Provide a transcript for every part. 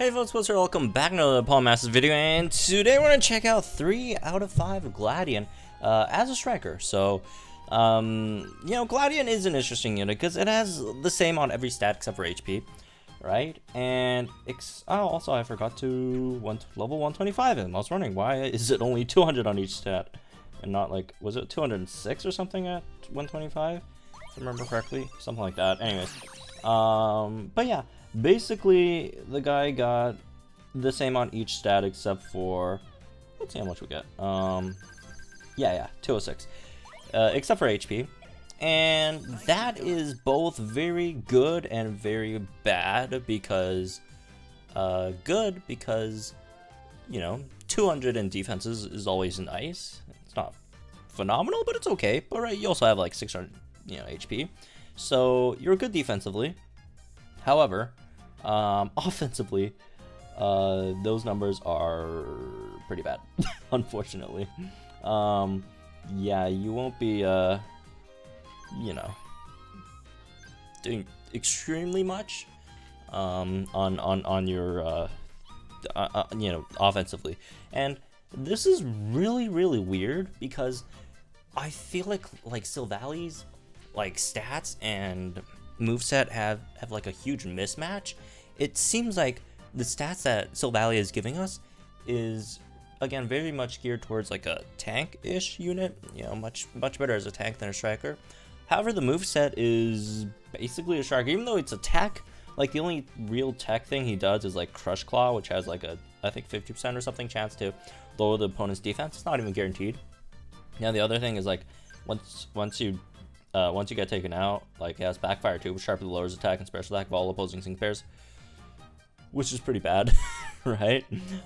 Hey folks, what's up? Welcome back to another Paul Masters video, and today we're going to check out 3 out of 5 Gladion as a striker. So, Gladion is an interesting unit because it has the same on every stat except for HP, right? And, also I forgot to level 125 him. I was wondering, why is it only 200 on each stat? And not like, was it 206 or something at 125? If I remember correctly, something like that. Anyways, but yeah. Basically, the guy got the same on each stat except for, let's see how much we get. 206. Except for HP. And that is both very good and very bad because, good because, 200 in defense is always nice. It's not phenomenal, but it's okay. But right, you also have like 600, HP. So you're good defensively. However, offensively, those numbers are pretty bad, unfortunately. Yeah, you won't be, doing extremely much, on your, offensively. And this is really, really weird because I feel like Silvally's, stats and moveset have like a huge mismatch. It seems like the stats that Silvally is giving us is again very much geared towards like a tank-ish unit, much better as a tank than a striker. However, the moveset is basically a striker, even though it's a tech. Like the only real tech thing he does is like Crush Claw, which has like a I think 50% or something chance to lower the opponent's defense. It's not even guaranteed. Now the other thing is like once you get taken out, it has backfire too, which sharply lowers attack and special attack of all opposing sync pairs, which is pretty bad, right?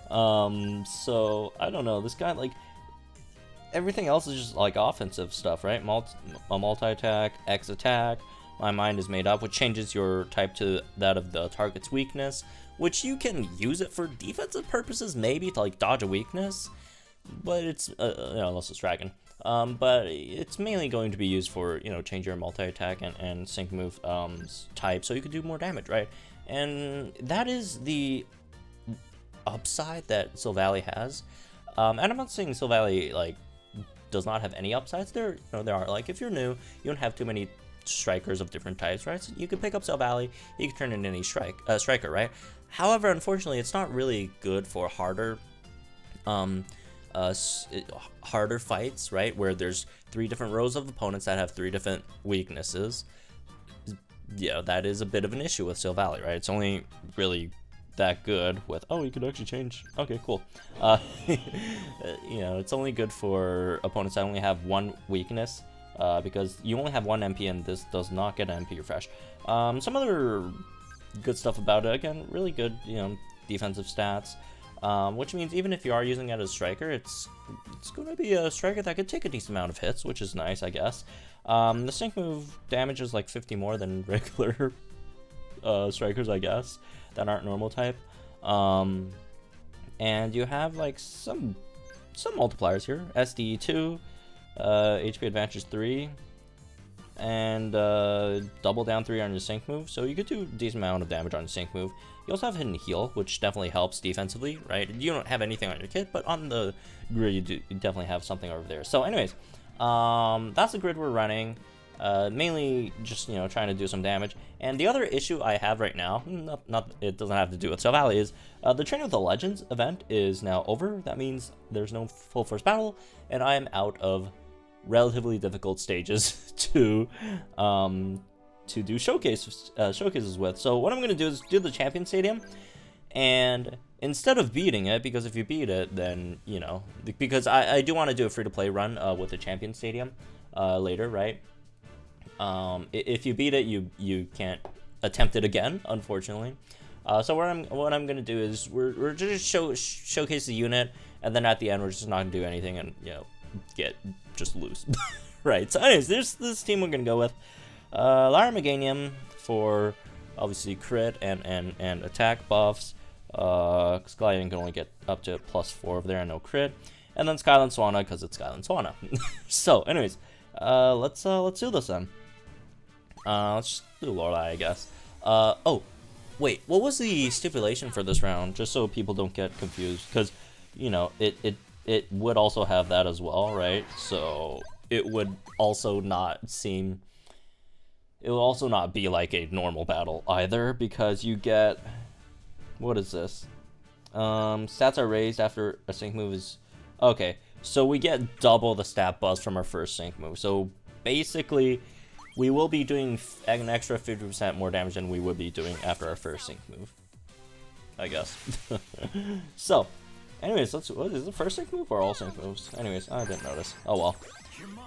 So I don't know. This guy, everything else is just offensive stuff, right? Multi-attack, X-attack. My mind is made up, which changes your type to that of the target's weakness, which you can use it for defensive purposes, maybe to dodge a weakness, but it's unless it's dragon. But it's mainly going to be used for, change your multi-attack and sync move type, so you can do more damage, right? And that is the upside that Silvally has. And I'm not saying Silvally, does not have any upsides. There are. If you're new, you don't have too many strikers of different types, right? So you can pick up Silvally, you can turn into any striker, right? However, unfortunately, it's not really good for harder fights, right, where there's 3 different rows of opponents that have 3 different weaknesses. Yeah, that is a bit of an issue with Silvally, right? It's only really that good with, you could actually change. Okay, cool. It's only good for opponents that only have 1 weakness, because you only have 1 MP and this does not get an MP refresh. Some other good stuff about it, again, really good, defensive stats. Which means even if you are using it as a striker, it's going to be a striker that could take a decent amount of hits, which is nice, I guess. The sync move damage is 50 more than regular strikers, I guess, that aren't normal type. And you have some multipliers here. SD 2, HP advantage 3, and double down 3 on your sync move, so you could do a decent amount of damage on your sync move. You also have hidden heal, which definitely helps defensively, right? You don't have anything on your kit, but on the grid you definitely have something over there. So anyways, that's the grid we're running, mainly just trying to do some damage. And the other issue I have right now, it doesn't have to do with Silvally, is the Training with the Legends event is now over. That means there's no full force battle, and I am out of relatively difficult stages to do showcases with. So what I'm going to do is do the Champion Stadium, and instead of beating it, because if you beat it, then, because I do want to do a free-to-play run with the Champion Stadium later, right? If you beat it, you can't attempt it again, unfortunately. So what I'm going to do is we're just showcase the unit, and then at the end we're just not going to do anything and, just lose. Right, so anyways, there's this team we're going to go with. Lara Meganium for obviously crit and attack buffs. Gladion can only get up to +4 over there and no crit. And then Skyland Swanna because it's Skyland Swanna. So anyways, let's do this then. Let's just do Lorelei, I guess. Oh, Wait, what was the stipulation for this round? Just so people don't get confused, because, you know, it would also have that as well, right? So it would also not seem... It will also not be like a normal battle either, because you get... What is this? Stats are raised after a sync move is... Okay, so we get double the stat buzz from our first sync move. So basically, we will be doing an extra 50% more damage than we would be doing after our first sync move, I guess. So, anyways, what is the first sync move or all sync moves? Anyways, I didn't notice. Oh well.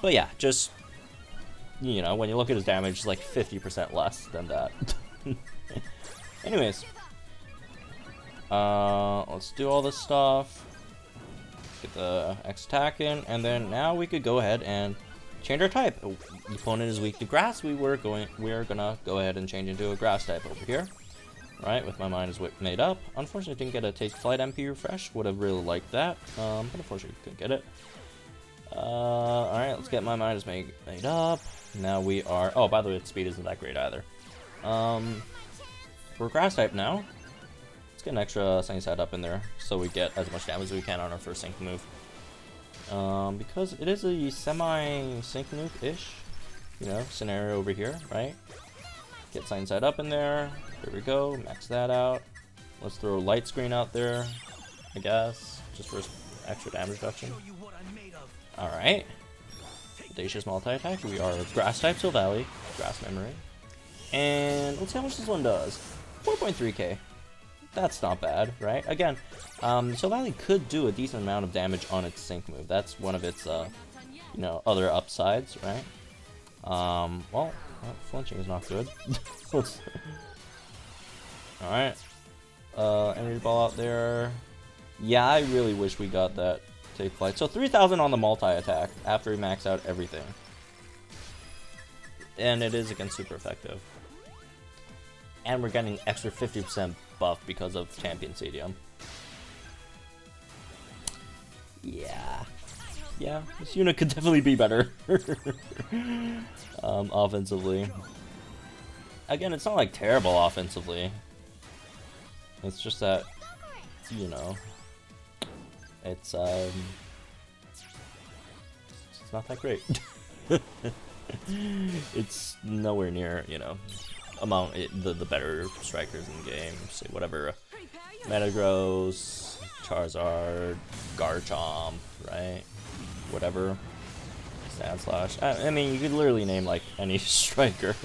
But yeah, just, you know, when you look at his damage, it's like 50% less than that. Anyways, let's do all this stuff. Get the X attack in, and then now we could go ahead and change our type. The opponent is weak to grass. We are gonna go ahead and change into a grass type over here. Right, with my mind is made up. Unfortunately, didn't get a take flight MP refresh. Would have really liked that, but unfortunately couldn't get it. All right, let's get my mind is made up. Now we are. Oh, by the way, its speed isn't that great either. We're grass type now. Let's get an extra sunny side up in there so we get as much damage as we can on our first sync move. Because it is a semi-sync nuke-ish, you know, scenario over here, right? Get sunny side up in there. There we go. Max that out. Let's throw light screen out there, I guess, just for extra damage reduction. All right. Audacious multi-attack. We are grass type Silvally, grass memory, and let's see how much this one does. 4.3k. That's not bad, right? Again, Silvally could do a decent amount of damage on its sync move. That's one of its, you know, other upsides, right? Well, flinching is not good. Alright. Energy ball out there. Yeah, I really wish we got that take flight. So 3,000 on the multi-attack after we max out everything. And it is, again, super effective. And we're getting extra 50% buff because of Champion Stadium. Yeah, this unit could definitely be better. Offensively. Again, it's not like terrible offensively. It's just that, you know, it's not that great. It's nowhere near, you know, among the better strikers in the game. Say whatever, Metagross, Charizard, Garchomp, right? Whatever. Sandslash. I mean, you could literally name like any striker,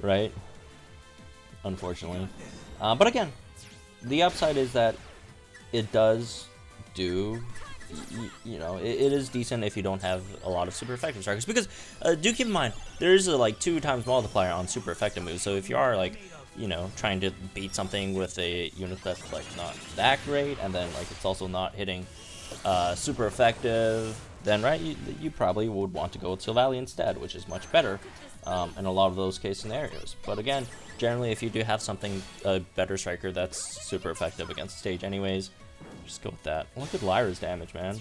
right? Unfortunately, but again, the upside is that it does do. You know, it is decent if you don't have a lot of super effective strikers, because do keep in mind there is a like 2 times multiplier on super effective moves. So if you are like, you know, trying to beat something with a unit that's like not that great, and then like it's also not hitting super effective, then right, you probably would want to go with Silvally instead, which is much better in a lot of those case scenarios. But again, generally if you do have something, a better striker that's super effective against the stage anyways, just go with that. Look at Lyra's damage, man.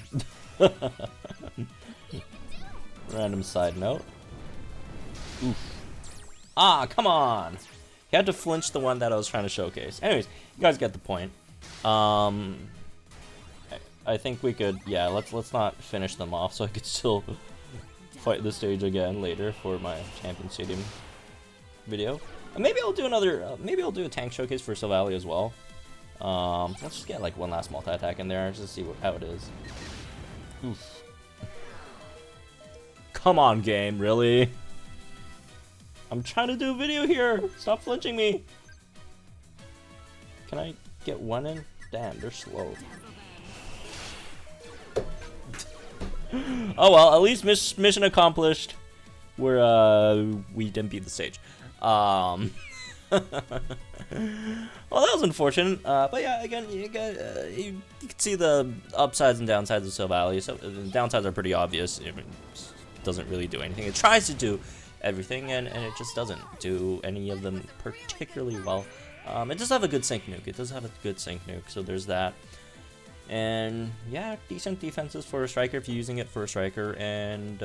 Random side note. Oof. Ah, come on! You had to flinch the one that I was trying to showcase. Anyways, you guys get the point. I think we could, yeah, let's not finish them off so I could still fight the stage again later for my Champion Stadium video. And maybe I'll do another, maybe I'll do a tank showcase for Silvally as well. Let's just get like one last multi-attack in there just to see how it is. Oof. Come on, game, really? I'm trying to do a video here. Stop flinching me. Can I get one in? Damn, they're slow. Oh well, at least mission accomplished. We didn't beat the stage. Well, that was unfortunate, but yeah, again, you can see the upsides and downsides of Silvally. So the downsides are pretty obvious. It doesn't really do anything. It tries to do everything, and it just doesn't do any of them particularly well. It does have a good sync nuke. So there's that. And yeah, decent defenses for a striker if you're using it for a striker, and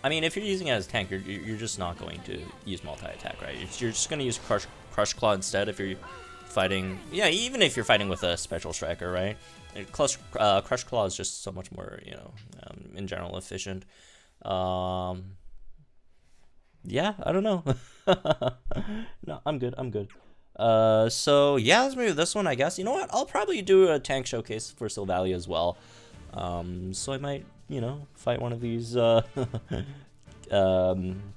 I mean, if you're using it as tank, you're just not going to use multi-attack, right? You're just going to use Crush Claw instead if you're fighting. Yeah, even if you're fighting with a special striker, right? Crush Claw is just so much more, you know, in general efficient. Yeah, I don't know. No, I'm good. I'm good. So yeah, let's move this one, I guess. You know what? I'll probably do a tank showcase for Silvally as well. So I might, you know, fight one of these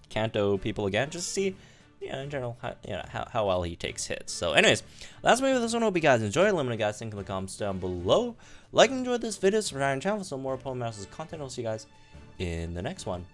Kanto people again, just to see, in general, how well he takes hits. So anyways, that's maybe this one. Hope you guys enjoyed. Let me know, guys, think in the comments down below. Like and enjoy this video, subscribe to the channel for some more Pokemon Masters content. I'll see you guys in the next one.